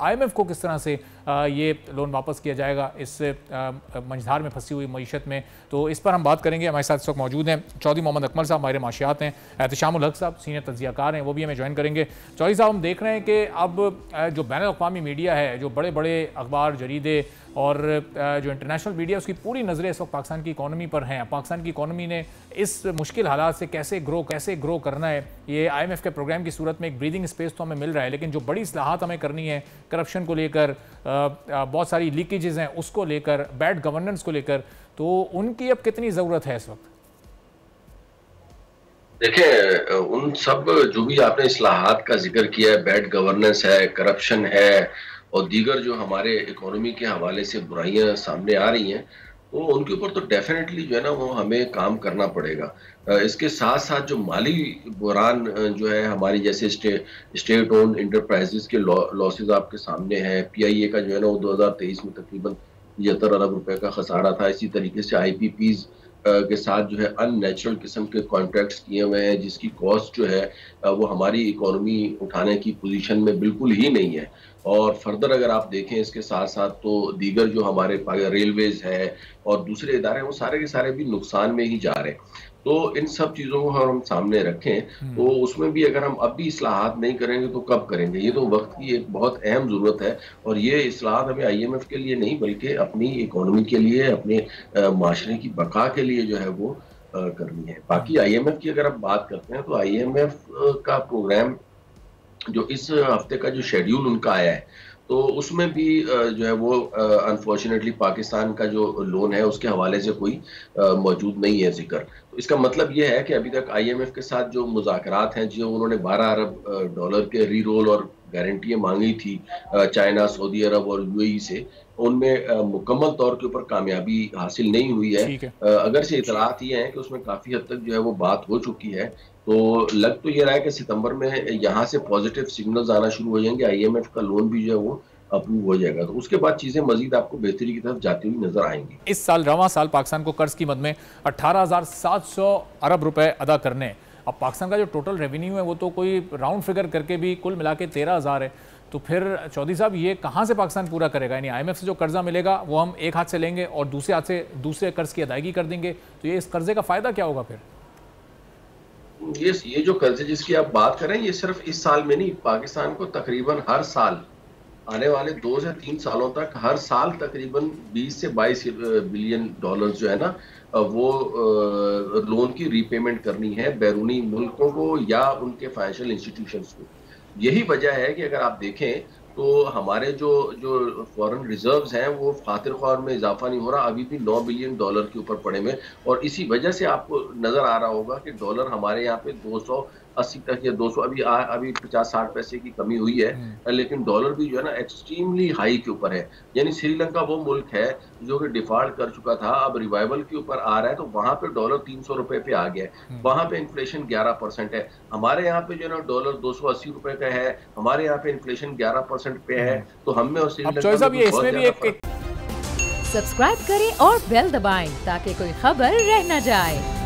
IMF को किस तरह से ये लोन वापस किया जाएगा इस मंझधार में फंसी हुई मईशत में, तो इस पर हम बात करेंगे। हमारे साथ इस वक्त मौजूद हैं चौधरी मोहम्मद अकमल साहब, माहिर माशियात हैं, एहतशामुल हक साहब सीनियर तज्जियाकार हैं, वो भी हमें ज्वाइन करेंगे। चौधरी साहब, हम देख रहे हैं कि अब जो बैनुल अक़वामी मीडिया है, जो बड़े बड़े अखबार जरीदे और जो इंटरनेशनल मीडिया, उसकी पूरी नज़रें इस वक्त पाकिस्तान की इकॉनमी पर हैं। पाकिस्तान की इकॉनमी ने इस मुश्किल हालात से कैसे ग्रो करना है, ये IMF के प्रोग्राम की सूरत में एक ब्रीदिंग स्पेस तो हमें मिल रहा है, लेकिन जो बड़ी इस्लाहात हमें करनी है, करप्शन को लेकर, बहुत सारी लीकेजेस हैं उसको लेकर, बैड गवर्नेंस को लेकर, तो उनकी अब कितनी ज़रूरत है इस वक्त? देखिए, उन सब जो भी आपने इस्लाहात का जिक्र किया है, बैड गवर्नेंस है, करप्शन है और दीगर जो हमारे इकोनॉमी के हवाले से बुराइयां सामने आ रही हैं, तो उनके ऊपर तो डेफिनेटली जो है ना वो हमें काम करना पड़ेगा। इसके साथ साथ जो माली बुहरान जो है हमारी, जैसे स्टेट ओन्ड इंटरप्राइजेस के लॉसेस आपके सामने हैं। PIA का जो है ना वो 2023 में तकरीबन 75 अरब रुपए का खसारा था। इसी तरीके से IPPs के साथ जो है अननेचुरल किस्म के कॉन्ट्रैक्ट्स किए हुए हैं, जिसकी कॉस्ट जो है वो हमारी इकोनॉमी उठाने की पोजीशन में बिल्कुल ही नहीं है। और फर्दर अगर आप देखें इसके साथ साथ, तो दीगर जो हमारे रेलवेज है और दूसरे इदारे हैं, वो सारे के सारे भी नुकसान में ही जा रहे हैं। तो इन सब चीज़ों को हम सामने रखें, तो उसमें भी अगर हम अब भी इस्लाहात नहीं करेंगे तो कब करेंगे? ये तो वक्त की एक बहुत अहम ज़रूरत है और ये इस्लाहात हमें IMF के लिए नहीं, बल्कि अपनी इकोनॉमी के लिए, अपने माशरे की बका के लिए जो है वो करनी है। बाकी IMF की अगर हम बात करते हैं, तो IMF का प्रोग्राम जो इस हफ्ते का जो शेड्यूल उनका आया है, तो उसमें भी जो है वो अनफॉर्चुनेटली पाकिस्तान का जो लोन है उसके हवाले से कोई मौजूद नहीं है जिक्र। तो इसका मतलब ये है कि अभी तक IMF के साथ जो मुज़ाकरात हैं, जो उन्होंने 12 अरब डॉलर के री-रोल और गारंटियाँ मांगी थी चाइना, सऊदी अरब और UAE से, उनमें मुकम्मल तौर के ऊपर कामयाबी हासिल नहीं हुई है। अगर से इतलात ये हैं कि उसमें काफ़ी हद तक जो है वो बात हो चुकी है, तो लग तो ये रहा है कि सितंबर में यहाँ से पॉजिटिव सिग्नल्स आना शुरू हो जाएंगे, IMF का लोन भी जो है वो अप्रूव हो जाएगा, तो उसके बाद चीजें मजीद आपको बेहतरी की तरफ जाती हुई नजर आएंगी। इस साल रवां साल पाकिस्तान को कर्ज की मद में 18,700 अरब रुपए अदा करने हैं। अब पाकिस्तान का जो टोटल रेवेन्यू है वो तो कोई राउंड फिगर करके भी कुल मिला के 13,000 है, तो फिर चौधरी साहब ये कहाँ से पाकिस्तान पूरा करेगा? यानी IMF से जो कर्जा मिलेगा वो हम एक हाथ से लेंगे और दूसरे हाथ से दूसरे कर्ज की अदायगी कर देंगे, तो ये इस कर्जे का फायदा क्या होगा फिर? ये जो कर्जे जिसकी आप बात करें, ये सिर्फ इस साल में नहीं, पाकिस्तान को तकरीबन हर साल आने वाले 2 से 3 सालों तक हर साल तकरीबन 20 से 22 बिलियन डॉलर जो है ना वो लोन की रीपेमेंट करनी है बैरूनी मुल्कों को या उनके फाइनेंशियल इंस्टीट्यूशंस को। यही वजह है कि अगर आप देखें तो हमारे जो जो फॉरेन रिजर्व्स हैं वो खातिर ख्वाह में इजाफा नहीं हो रहा, अभी भी 9 बिलियन डॉलर के ऊपर पड़े हुए, और इसी वजह से आपको नजर आ रहा होगा कि डॉलर हमारे यहाँ पे 280 तक या 200 अभी 50-60 पैसे की कमी हुई है, लेकिन डॉलर भी जो है ना एक्सट्रीमली हाई के ऊपर है। यानी श्रीलंका वो मुल्क है जो कि डिफॉल्ट कर चुका था, अब रिवाइवल के ऊपर आ रहा है, तो वहां पे डॉलर 300 रुपए पे आ गया है। वहां पे इन्फ्लेशन 11% है, हमारे यहाँ पे जो है ना डॉलर 280 रुपए का है, हमारे यहाँ पे इन्फ्लेशन 11% पे है। तो हमें और श्रीलंका में इसमें भी एक सब्सक्राइब करें और बेल दबाएं ताकि कोई खबर रह न जाए।